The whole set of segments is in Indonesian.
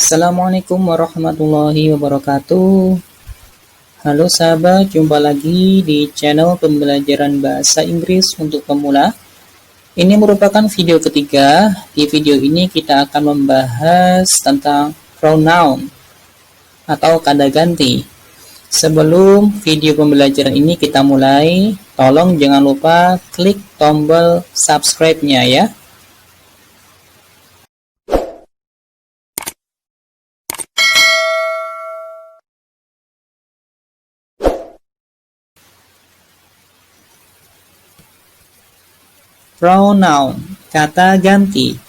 Assalamualaikum warahmatullahi wabarakatuh. Halo sahabat, jumpa lagi di channel pembelajaran bahasa Inggris untuk pemula. Ini merupakan video ketiga. Di video ini kita akan membahas tentang pronoun atau kata ganti. Sebelum video pembelajaran ini kita mulai, tolong jangan lupa klik tombol subscribe-nya ya. Pronoun, kata ganti.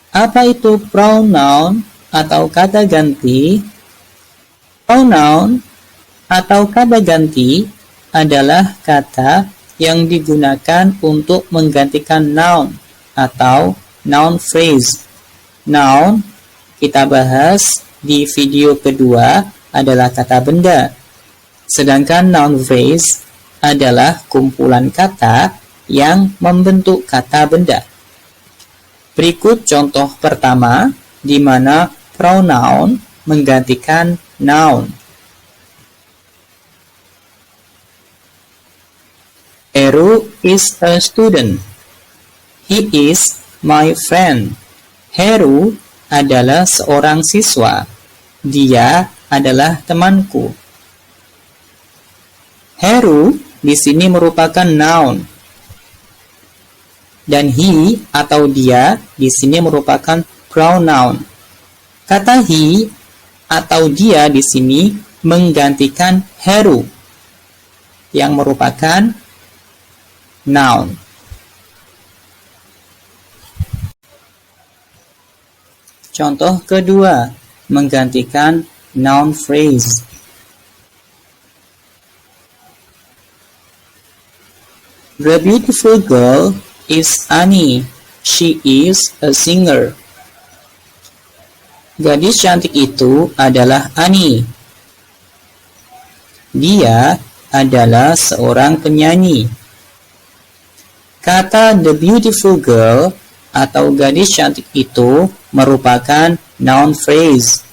Apa itu pronoun atau kata ganti? Pronoun atau kata ganti adalah kata yang digunakan untuk menggantikan noun atau noun phrase. Noun kita bahas di video kedua adalah kata benda. Sedangkan noun phrase adalah kumpulan kata yang membentuk kata benda. Berikut contoh pertama di mana pronoun menggantikan noun. Heru is a student. He is my friend. Heru adalah seorang siswa. Dia adalah temanku. Heru di sini merupakan noun. Dan he atau dia di sini merupakan pronoun. Kata he atau dia di sini menggantikan Heru yang merupakan noun. Contoh kedua, menggantikan noun phrase. The beautiful girl is Annie. She is a singer. Gadis cantik itu adalah Annie. Dia adalah seorang penyanyi. Kata the beautiful girl atau gadis cantik itu merupakan noun phrase.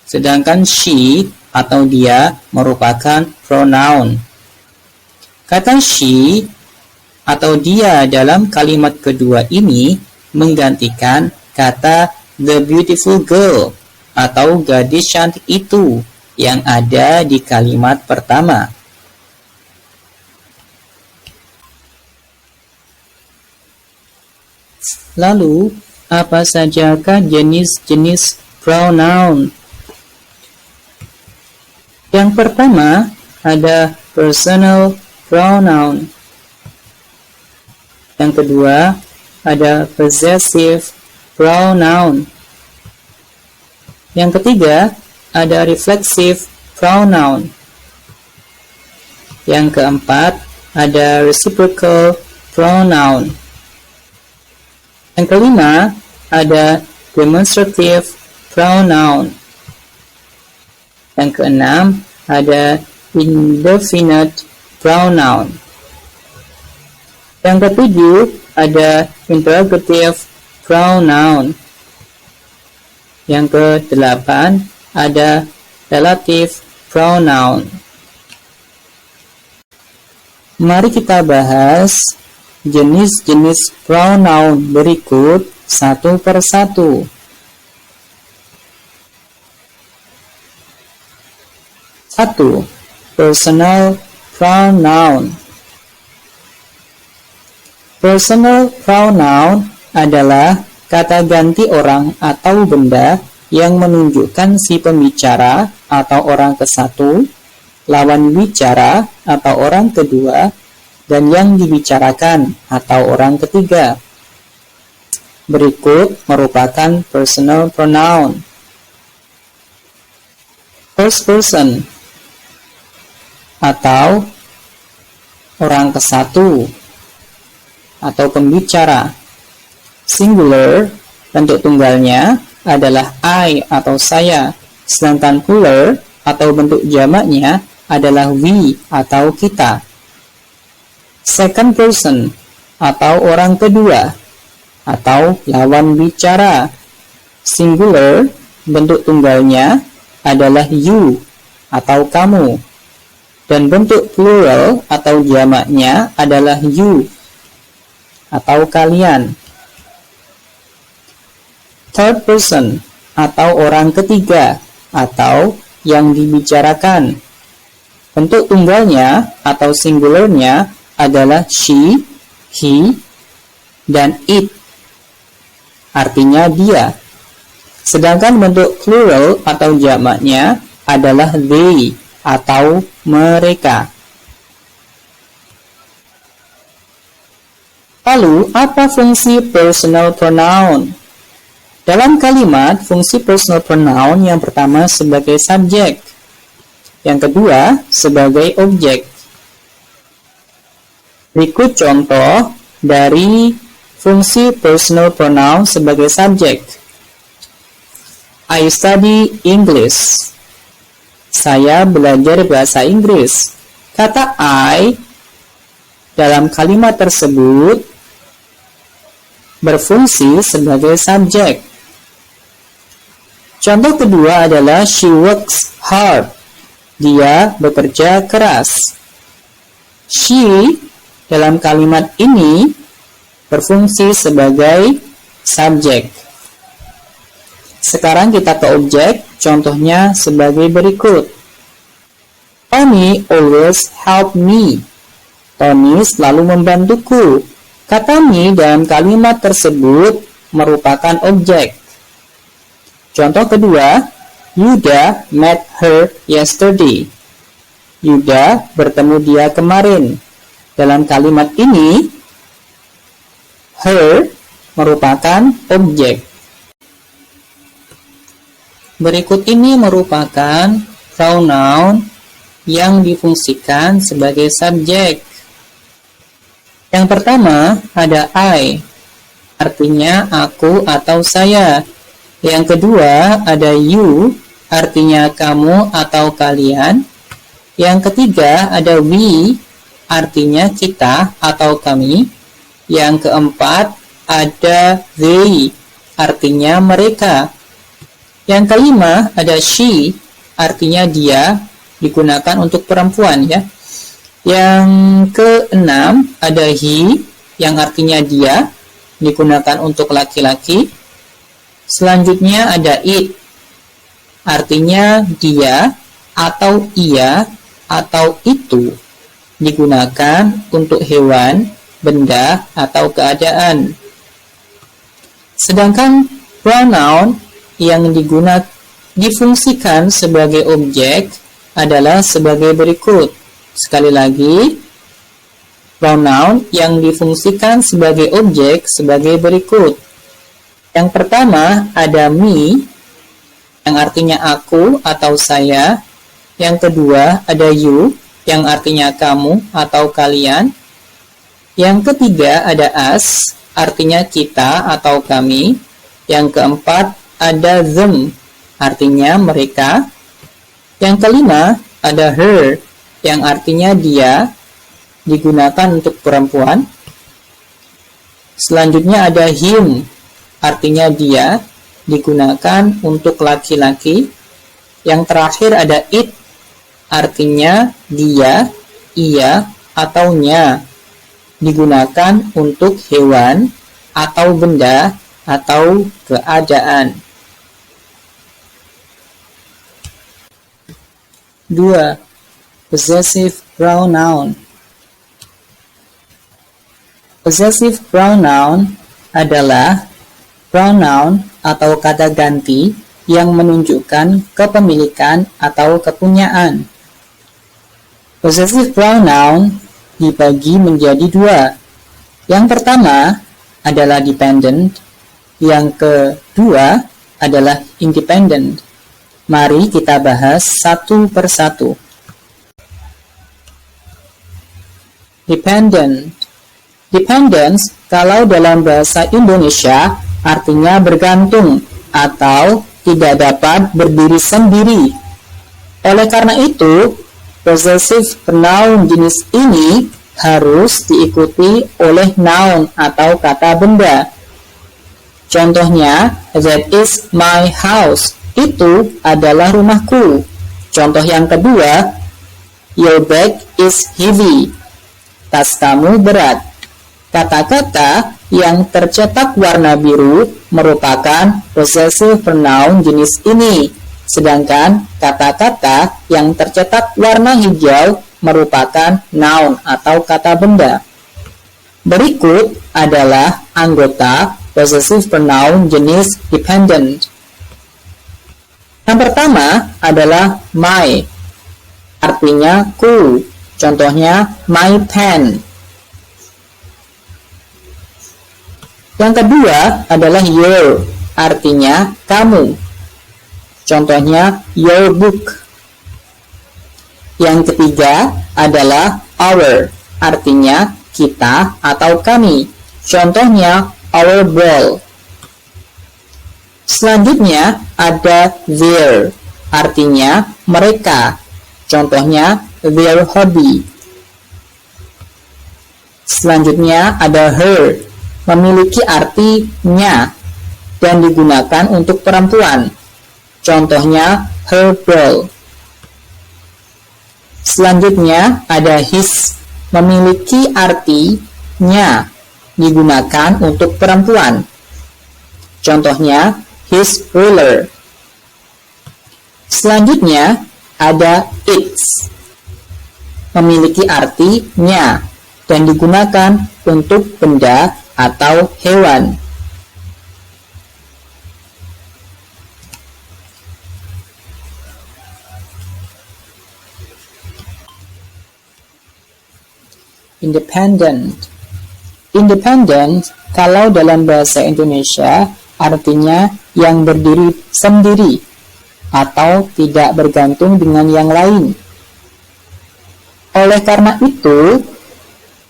Sedangkan she atau dia merupakan pronoun. Kata she atau dia dalam kalimat kedua ini menggantikan kata the beautiful girl atau gadis cantik itu yang ada di kalimat pertama. Lalu, apa sajakah jenis-jenis pronoun? Yang pertama ada personal pronoun. Yang kedua, ada possessive pronoun. Yang ketiga, ada reflexive pronoun. Yang keempat, ada reciprocal pronoun. Yang kelima, ada demonstrative pronoun. Yang keenam, ada indefinite pronoun. Yang ketujuh, ada interrogative pronoun. Yang kedelapan, ada relative pronoun. Mari kita bahas jenis-jenis pronoun berikut satu persatu. Satu, personal pronoun. Personal pronoun adalah kata ganti orang atau benda yang menunjukkan si pembicara atau orang ke-1, lawan bicara atau orang kedua, dan yang dibicarakan atau orang ketiga. Berikut merupakan personal pronoun. First person atau orang ke-1 atau pembicara. Singular, bentuk tunggalnya adalah I atau saya, sedangkan plural atau bentuk jamaknya adalah we atau kita. Second person atau orang kedua atau lawan bicara. Singular, bentuk tunggalnya adalah you atau kamu, dan bentuk plural atau jamaknya adalah you atau kalian. Third person atau orang ketiga atau yang dibicarakan. Bentuk tunggalnya atau singularnya adalah she, he, dan it. Artinya dia. Sedangkan bentuk plural atau jamaknya adalah they atau mereka. Lalu, apa fungsi personal pronoun? Dalam kalimat, fungsi personal pronoun yang pertama sebagai subjek, yang kedua sebagai objek. Berikut contoh dari fungsi personal pronoun sebagai subjek. I study English. Saya belajar bahasa Inggris. Kata I dalam kalimat tersebut berfungsi sebagai subjek. Contoh kedua adalah she works hard. Dia bekerja keras. She dalam kalimat ini berfungsi sebagai subjek. Sekarang kita ke objek, contohnya sebagai berikut. Tony always help me. Tony selalu membantuku. Kata me dalam kalimat tersebut merupakan objek. Contoh kedua, Yuda met her yesterday. Yuda bertemu dia kemarin. Dalam kalimat ini, her merupakan objek. Berikut ini merupakan pronoun yang difungsikan sebagai subjek. Yang pertama ada I, artinya aku atau saya. Yang kedua ada you, artinya kamu atau kalian. Yang ketiga ada we, artinya kita atau kami. Yang keempat ada they, artinya mereka. Yang kelima ada she, artinya dia, digunakan untuk perempuan ya. Yang keenam ada he, yang artinya dia, digunakan untuk laki-laki. Selanjutnya ada it, artinya dia atau ia atau itu, digunakan untuk hewan, benda, atau keadaan. Sedangkan pronoun yang difungsikan sebagai objek adalah sebagai berikut. Sekali lagi, pronoun yang difungsikan sebagai objek sebagai berikut. Yang pertama ada me, yang artinya aku atau saya. Yang kedua ada you, yang artinya kamu atau kalian. Yang ketiga ada us, artinya kita atau kami. Yang keempat ada them, artinya mereka. Yang kelima ada her, yang artinya dia, digunakan untuk perempuan. Selanjutnya ada him, artinya dia, digunakan untuk laki-laki. Yang terakhir ada it, artinya dia, ia, atau nya, digunakan untuk hewan atau benda atau keadaan. 2. Possessive pronoun. Possessive pronoun adalah pronoun atau kata ganti yang menunjukkan kepemilikan atau kepunyaan. Possessive pronoun dibagi menjadi dua. Yang pertama adalah dependent, yang kedua adalah independent. Mari kita bahas satu persatu. Dependent. Dependence kalau dalam bahasa Indonesia artinya bergantung atau tidak dapat berdiri sendiri. Oleh karena itu, possessive pronoun jenis ini harus diikuti oleh noun atau kata benda. Contohnya, that is my house. Itu adalah rumahku. Contoh yang kedua, your bag is heavy. Tas kamu berat. Kata-kata yang tercetak warna biru merupakan possessive pronoun jenis ini, sedangkan kata-kata yang tercetak warna hijau merupakan noun atau kata benda. Berikut adalah anggota possessive pronoun jenis dependent. Yang pertama adalah my, artinya ku. Contohnya my pen. Yang kedua adalah your, artinya kamu. Contohnya your book. Yang ketiga adalah our, artinya kita atau kami. Contohnya our ball. Selanjutnya ada their, artinya mereka. Contohnya their hobby. Selanjutnya ada her, memiliki arti nya dan digunakan untuk perempuan. Contohnya her ball. Selanjutnya ada his, memiliki arti nya, digunakan untuk perempuan. Contohnya his ruler. Selanjutnya ada its, memiliki arti nya dan digunakan untuk benda atau hewan. Independent. Independent kalau dalam bahasa Indonesia artinya yang berdiri sendiri atau tidak bergantung dengan yang lain. Oleh karena itu,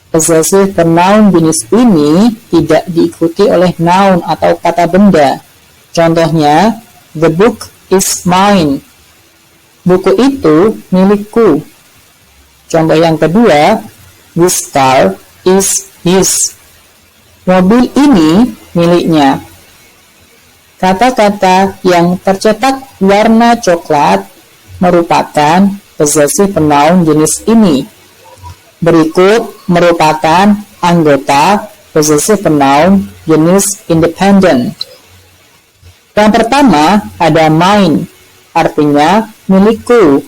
possessive pronoun jenis ini tidak diikuti oleh noun atau kata benda. Contohnya, the book is mine. Buku itu milikku. Contoh yang kedua, this car is his. Mobil ini miliknya. Kata-kata yang tercetak warna coklat merupakan possessive pronoun jenis ini. Berikut merupakan anggota possessive pronoun jenis independent. Yang pertama ada mine, artinya milikku.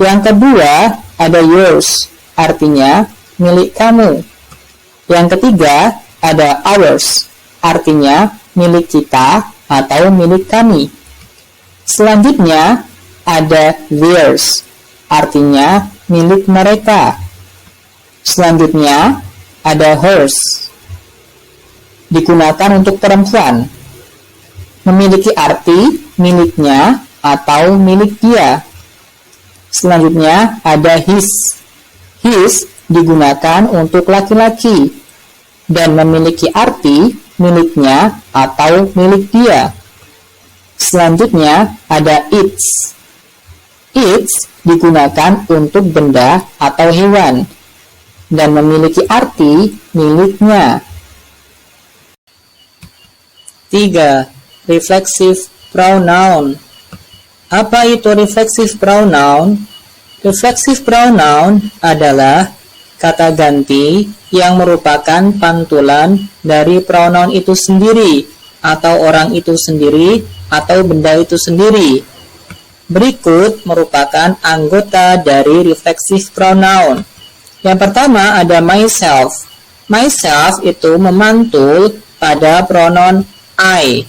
Yang kedua ada yours, artinya milik kamu. Yang ketiga ada ours, artinya milik kita atau milik kami. Selanjutnya ada theirs, artinya milik mereka. Selanjutnya ada hers, digunakan untuk perempuan, memiliki arti miliknya atau milik dia. Selanjutnya ada his. His digunakan untuk laki-laki dan memiliki arti miliknya atau milik dia. Selanjutnya ada its. Its digunakan untuk benda atau hewan dan memiliki arti miliknya. 3. Reflexive pronoun. Apa itu reflexive pronoun? Reflexive pronoun adalah kata ganti yang merupakan pantulan dari pronoun itu sendiri, atau orang itu sendiri, atau benda itu sendiri. Berikut merupakan anggota dari reflexive pronoun. Yang pertama ada myself. Myself itu memantul pada pronoun I.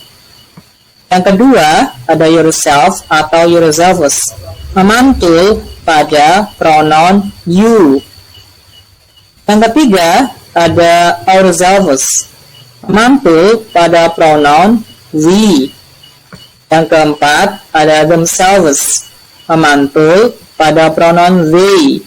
Yang kedua ada yourself atau yourselves, memantul pada pronoun you. Yang ketiga ada ourselves, memantul pada pronoun we. Yang keempat ada themselves, memantul pada pronoun they.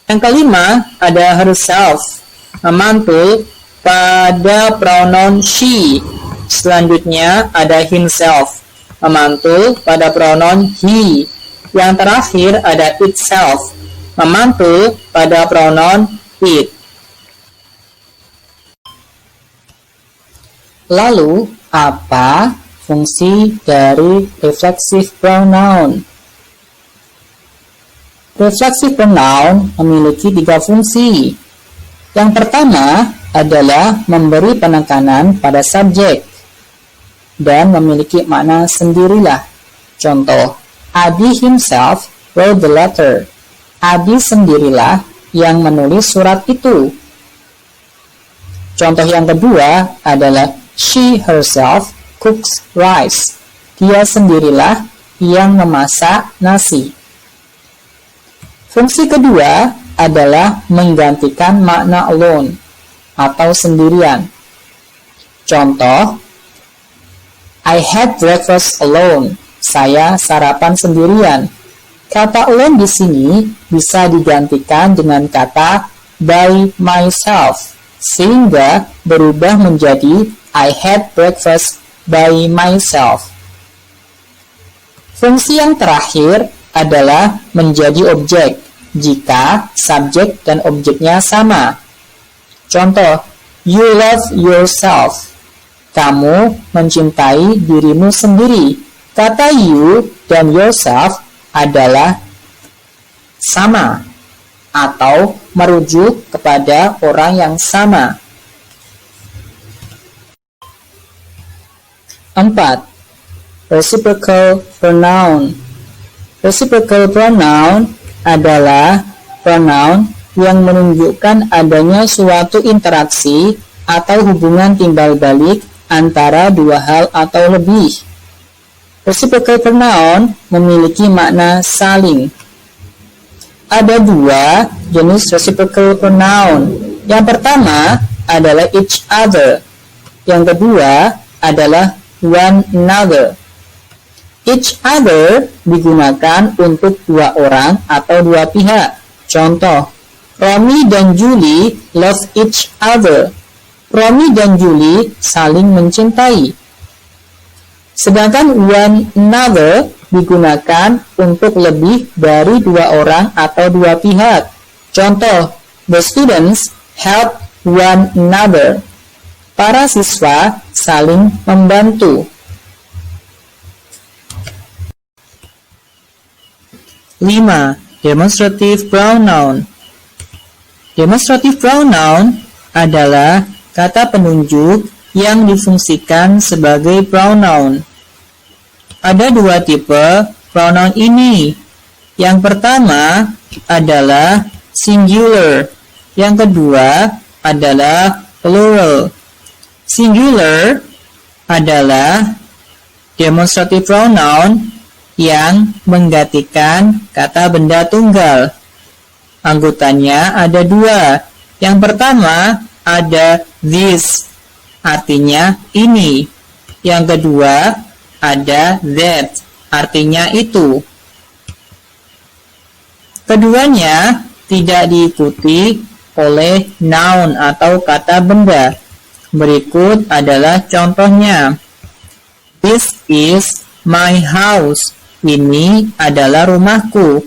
Yang kelima ada herself, memantul pada pronoun she. Selanjutnya ada himself, memantul pada pronoun he. Yang terakhir ada itself, memantul pada pronoun it. Lalu, apa fungsi dari reflexive pronoun. Reflexive pronoun memiliki 3 fungsi. Yang pertama adalah memberi penekanan pada subjek dan memiliki makna sendirilah. Contoh, Adi himself wrote the letter. Adi sendirilah yang menulis surat itu. Contoh yang kedua adalah she herself cooks rice. Dia sendirilah yang memasak nasi. Fungsi kedua adalah menggantikan makna alone atau sendirian. Contoh, I had breakfast alone. Saya sarapan sendirian. Kata alone di sini bisa digantikan dengan kata by myself, sehingga berubah menjadi I had breakfast by myself. Fungsi yang terakhir adalah menjadi objek jika subjek dan objeknya sama. Contoh, you love yourself. Kamu mencintai dirimu sendiri. Kata you dan yourself adalah sama atau merujuk kepada orang yang sama. 4. Reciprocal pronoun. Reciprocal pronoun adalah pronoun yang menunjukkan adanya suatu interaksi atau hubungan timbal balik antara dua hal atau lebih. Reciprocal pronoun memiliki makna saling. Ada 2 jenis reciprocal pronoun. Yang pertama adalah each other. Yang kedua adalah one another. Each other digunakan untuk 2 orang atau 2 pihak. Contoh, Romy dan Julie love each other. Romy dan Julie saling mencintai. Sedangkan one another digunakan untuk lebih dari 2 orang atau 2 pihak. Contoh, the students help one another. Para siswa saling membantu. 5. Demonstrative pronoun. Demonstrative pronoun adalah kata penunjuk yang difungsikan sebagai pronoun. Ada 2 tipe pronoun ini. Yang pertama adalah singular. Yang kedua adalah plural. Singular adalah demonstrative pronoun yang menggantikan kata benda tunggal. Anggotanya ada 2. Yang pertama ada this, artinya ini. Yang kedua ada that, artinya itu. Keduanya tidak diikuti oleh noun atau kata benda. Berikut adalah contohnya. This is my house. Ini adalah rumahku.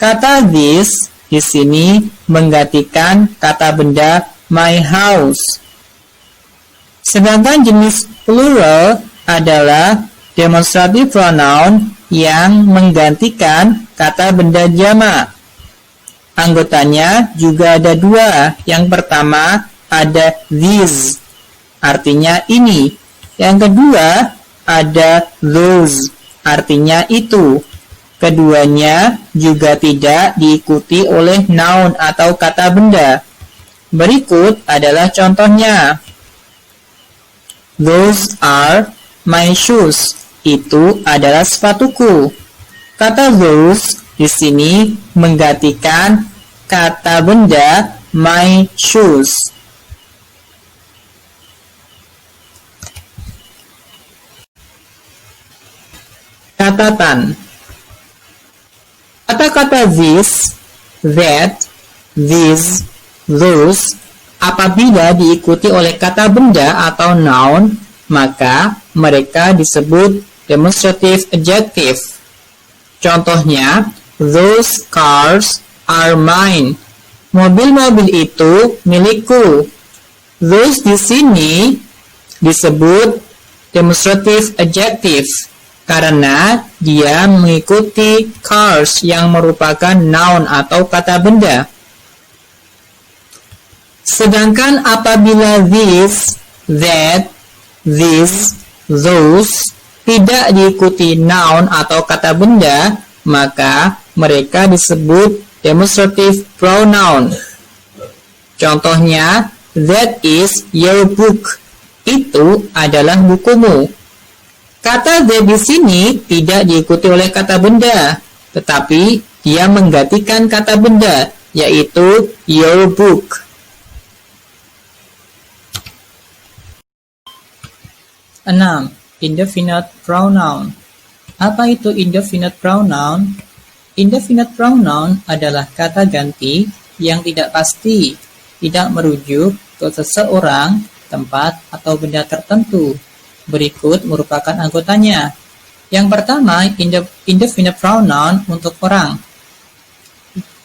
Kata this di sini menggantikan kata benda my house. Sedangkan jenis plural adalah demonstrative pronoun yang menggantikan kata benda jamak. Anggotanya juga ada 2. Yang pertama ada these, artinya ini. Yang kedua ada those, artinya itu. Keduanya juga tidak diikuti oleh noun atau kata benda. Berikut adalah contohnya. Those are my shoes. Itu adalah sepatuku. Kata those di sini menggantikan kata benda my shoes. Catatan. Kata-kata this, that, these, those apabila diikuti oleh kata benda atau noun, maka mereka disebut demonstrative adjective. Contohnya, those cars are mine. Mobil-mobil itu milikku. Those di sini disebut demonstrative adjective karena dia mengikuti cars yang merupakan noun atau kata benda. Sedangkan apabila this, that, this, those tidak diikuti noun atau kata benda, maka mereka disebut demonstrative pronoun. Contohnya, that is your book. Itu adalah bukumu. Kata that di sini tidak diikuti oleh kata benda, tetapi dia menggantikan kata benda, yaitu your book. Enam, indefinite pronoun. Apa itu indefinite pronoun? Indefinite pronoun adalah kata ganti yang tidak pasti, tidak merujuk ke seseorang, tempat, atau benda tertentu. Berikut merupakan anggotanya. Yang pertama, indefinite pronoun untuk orang,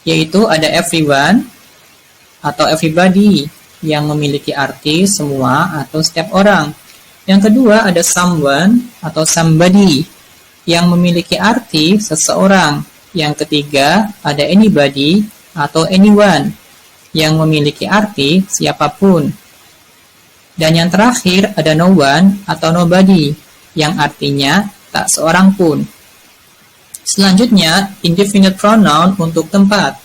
yaitu ada everyone atau everybody yang memiliki arti semua atau setiap orang. Yang kedua, ada someone atau somebody yang memiliki arti seseorang. Yang ketiga, ada anybody atau anyone yang memiliki arti siapapun. Dan yang terakhir ada no one atau nobody yang artinya tak seorang pun. Selanjutnya, indefinite pronoun untuk tempat.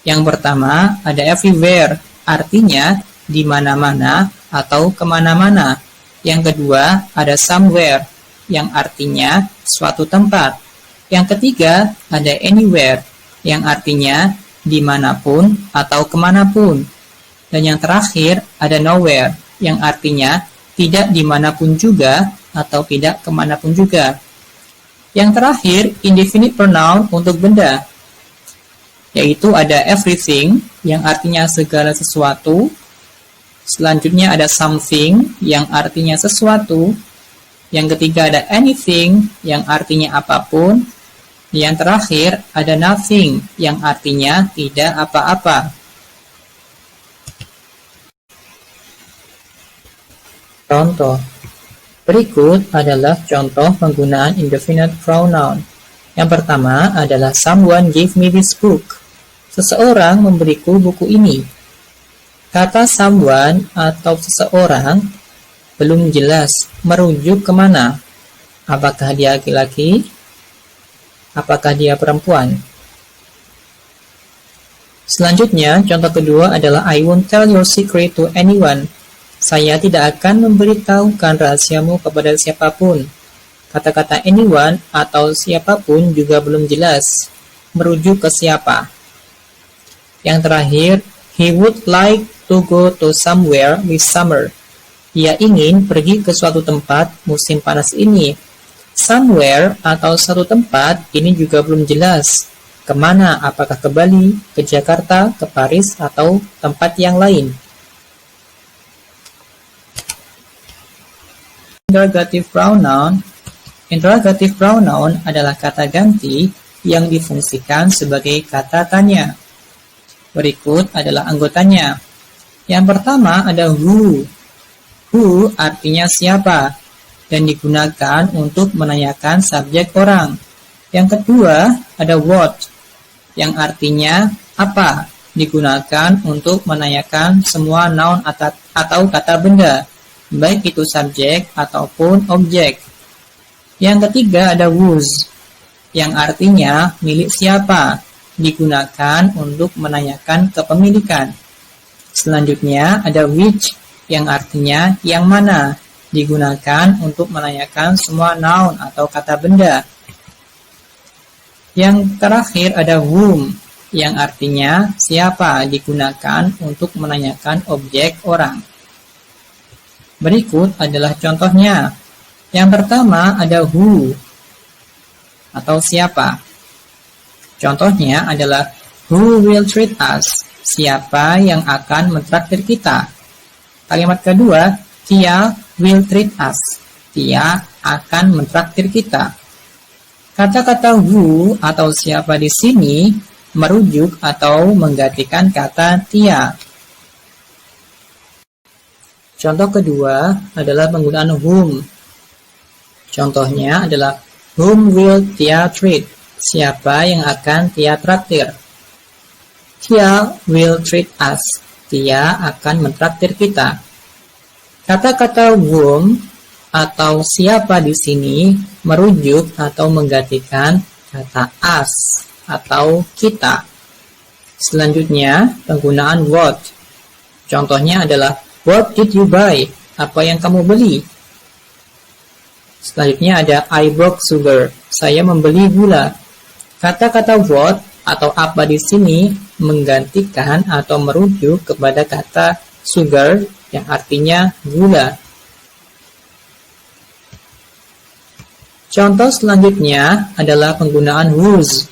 Yang pertama ada everywhere, artinya di mana-mana atau kemana-mana. Yang kedua ada somewhere, yang artinya suatu tempat. Yang ketiga ada anywhere, yang artinya dimanapun atau kemanapun. Dan yang terakhir ada nowhere, yang artinya tidak dimanapun juga atau tidak kemanapun juga. Yang terakhir, indefinite pronoun untuk benda, yaitu ada everything, yang artinya segala sesuatu. Selanjutnya ada something, yang artinya sesuatu. Yang ketiga ada anything, yang artinya apapun. Yang terakhir ada nothing, yang artinya tidak apa-apa. Contoh. Berikut adalah contoh penggunaan indefinite pronoun. Yang pertama adalah someone gave me this book. Seseorang memberiku buku ini. Kata someone atau seseorang belum jelas merujuk kemana. Apakah dia laki-laki? Apakah dia perempuan? Selanjutnya, contoh kedua adalah I won't tell your secret to anyone. Saya tidak akan memberitahukan rahasiamu kepada siapapun. Kata-kata anyone atau siapapun juga belum jelas merujuk ke siapa. Yang terakhir, he would like to go to somewhere this summer. Ia ingin pergi ke suatu tempat musim panas ini. Somewhere atau suatu tempat ini juga belum jelas. Kemana? Apakah ke Bali, ke Jakarta, ke Paris, atau tempat yang lain? Interrogative pronoun. Interrogative pronoun adalah kata ganti yang difungsikan sebagai kata tanya. Berikut adalah anggotanya. Yang pertama ada who. Who artinya siapa dan digunakan untuk menanyakan subjek orang. Yang kedua ada what yang artinya apa, digunakan untuk menanyakan semua noun atau kata benda, baik itu subjek ataupun objek. Yang ketiga ada whose, yang artinya milik siapa, digunakan untuk menanyakan kepemilikan. Selanjutnya ada which, yang artinya yang mana, digunakan untuk menanyakan semua noun atau kata benda. Yang terakhir ada whom, yang artinya siapa, digunakan untuk menanyakan objek orang. Berikut adalah contohnya. Yang pertama ada who atau siapa. Contohnya adalah who will treat us, siapa yang akan mentraktir kita. Kalimat kedua, Tia will treat us, Tia akan mentraktir kita. Kata-kata who atau siapa di sini merujuk atau menggantikan kata Tia. Contoh kedua adalah penggunaan whom. Contohnya adalah whom will Tia treat? Siapa yang akan Tia traktir? Tia will treat us. Tia akan mentraktir kita. Kata-kata whom atau siapa di sini merujuk atau menggantikan kata us atau kita. Selanjutnya, penggunaan what. Contohnya adalah what did you buy? Apa yang kamu beli? Selanjutnya ada I bought sugar. Saya membeli gula. Kata-kata what atau apa di sini menggantikan atau merujuk kepada kata sugar yang artinya gula. Contoh selanjutnya adalah penggunaan whose.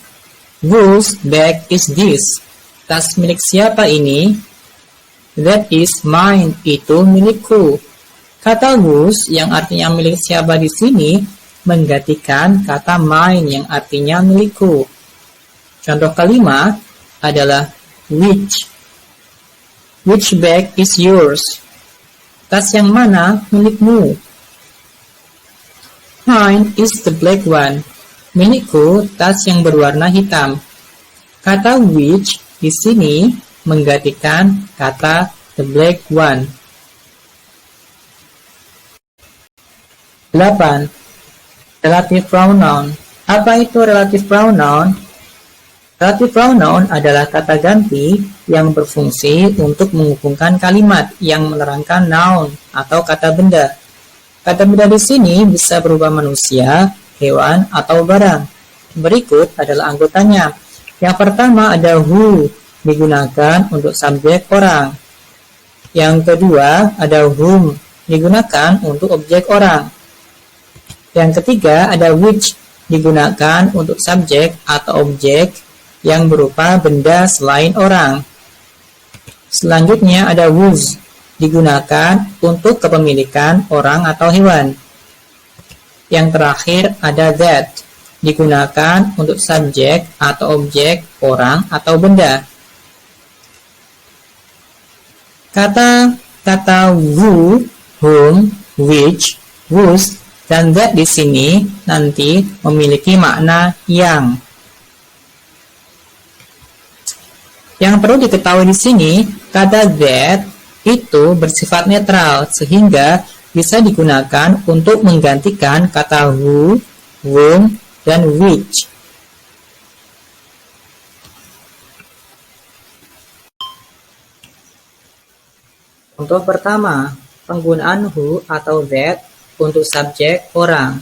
Whose bag is this? Tas milik siapa ini? That is mine. Itu milikku. Kata whose yang artinya milik siapa di sini menggantikan kata mine yang artinya milikku. Contoh kalimat adalah which. Which bag is yours? Tas yang mana milikmu? Mine is the black one. Milikku tas yang berwarna hitam. Kata which di sini menggantikan kata the black one. 8. Relative pronoun. Apa itu relative pronoun? Relative pronoun adalah kata ganti yang berfungsi untuk menghubungkan kalimat yang menerangkan noun atau kata benda. Kata benda di sini bisa berupa manusia, hewan, atau barang. Berikut adalah anggotanya. Yang pertama ada who, digunakan untuk subjek orang. Yang kedua ada whom, digunakan untuk objek orang. Yang ketiga ada which, digunakan untuk subjek atau objek yang berupa benda selain orang. Selanjutnya ada whose, digunakan untuk kepemilikan orang atau hewan. Yang terakhir ada that, digunakan untuk subjek atau objek orang atau benda. Kata-kata who, whom, which, whose, dan that di sini nanti memiliki makna yang. Yang perlu diketahui di sini, kata that itu bersifat netral sehingga bisa digunakan untuk menggantikan kata who, whom, dan which. Contoh pertama, penggunaan who atau that untuk subjek orang.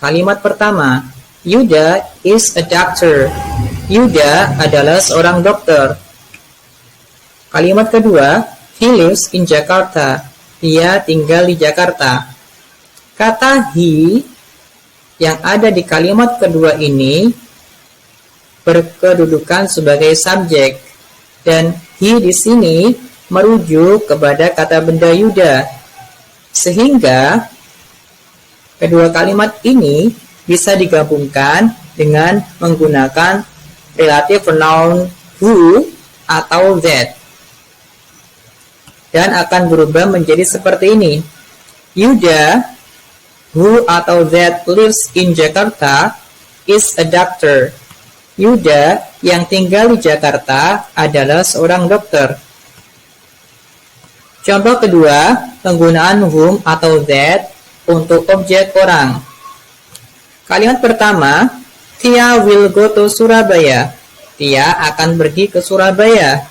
Kalimat pertama, Yuda is a doctor. Yuda adalah seorang dokter. Kalimat kedua, he lives in Jakarta. Dia tinggal di Jakarta. Kata he yang ada di kalimat kedua ini berkedudukan sebagai subjek dan he di sini merujuk kepada kata benda Yuda. Sehingga kedua kalimat ini bisa digabungkan dengan menggunakan relative pronoun who atau that. Dan akan berubah menjadi seperti ini. Yuda, who atau that lives in Jakarta, is a doctor. Yuda yang tinggal di Jakarta adalah seorang dokter. Contoh kedua, penggunaan whom atau that untuk objek orang. Kalimat pertama, Tia will go to Surabaya. Tia akan pergi ke Surabaya.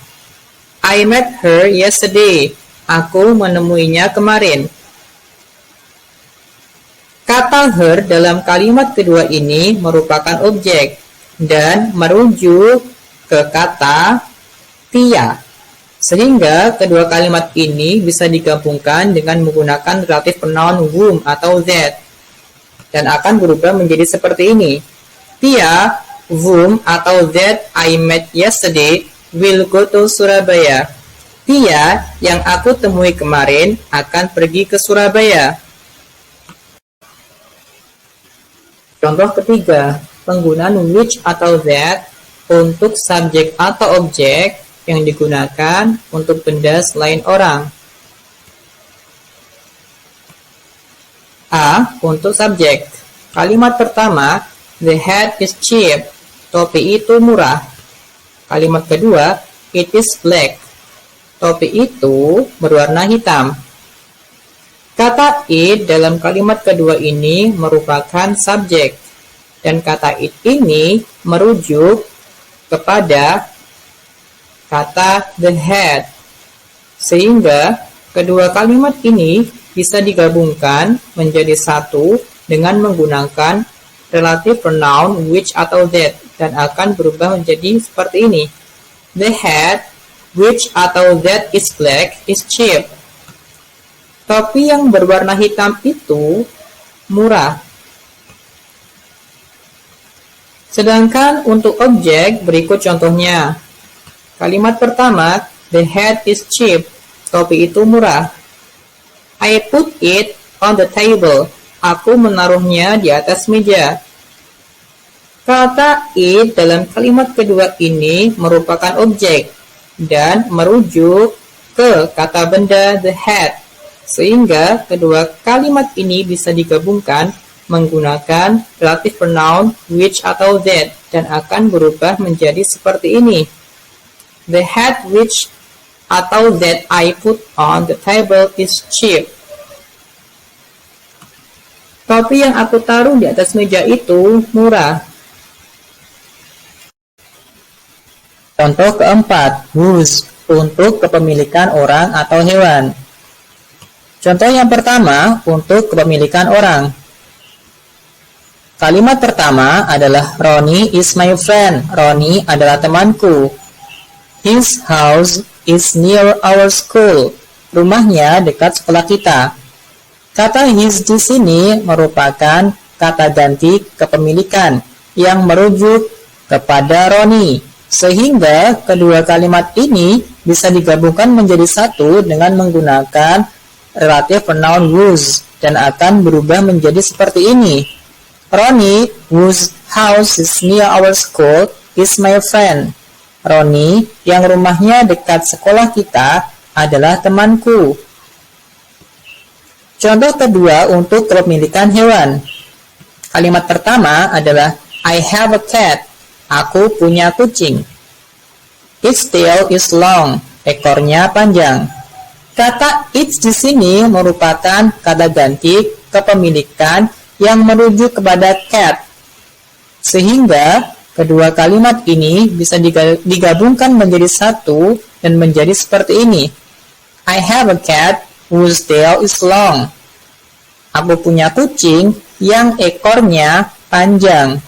I met her yesterday. Aku menemuinya kemarin. Kata her dalam kalimat kedua ini merupakan objek dan merujuk ke kata Tia. Sehingga kedua kalimat ini bisa digabungkan dengan menggunakan relative pronoun whom atau that. Dan akan berubah menjadi seperti ini. Tia, whom atau that I met yesterday, will go to Surabaya. Tia yang aku temui kemarin akan pergi ke Surabaya. Contoh ketiga, penggunaan which atau that untuk subjek atau objek yang digunakan untuk benda selain orang. A untuk subjek. Kalimat pertama, the hat is cheap. Topi itu murah. Kalimat kedua, it is black. Topi itu berwarna hitam. Kata it dalam kalimat kedua ini merupakan subjek. Dan kata it ini merujuk kepada kata the hat. Sehingga kedua kalimat ini bisa digabungkan menjadi satu dengan menggunakan relative pronoun which atau that dan akan berubah menjadi seperti ini. The hat which atau that is black is cheap. Topi yang berwarna hitam itu murah. Sedangkan untuk objek berikut contohnya. Kalimat pertama, the hat is cheap. Topi itu murah. I put it on the table. Aku menaruhnya di atas meja. Kata it dalam kalimat kedua ini merupakan objek dan merujuk ke kata benda the hat. Sehingga kedua kalimat ini bisa digabungkan menggunakan relative pronoun which atau that dan akan berubah menjadi seperti ini. The hat which atau that I put on the table is cheap. Topi yang aku taruh di atas meja itu murah. Contoh keempat, whose untuk kepemilikan orang atau hewan. Contoh yang pertama untuk kepemilikan orang. Kalimat pertama adalah Ronnie is my friend. Ronnie adalah temanku. His house is near our school. Rumahnya dekat sekolah kita. Kata his di sini merupakan kata ganti kepemilikan yang merujuk kepada Ronnie. Sehingga kedua kalimat ini bisa digabungkan menjadi satu dengan menggunakan relative pronoun whose dan akan berubah menjadi seperti ini. Ronnie, whose house is near our school, is my friend. Ronnie, yang rumahnya dekat sekolah kita, adalah temanku. Contoh kedua untuk kepemilikan hewan. Kalimat pertama adalah I have a cat. Aku punya kucing. Its tail is long. Ekornya panjang. Kata its di sini merupakan kata ganti kepemilikan yang merujuk kepada cat. Sehingga kedua kalimat ini bisa digabungkan menjadi satu dan menjadi seperti ini. I have a cat whose tail is long. Aku punya kucing yang ekornya panjang.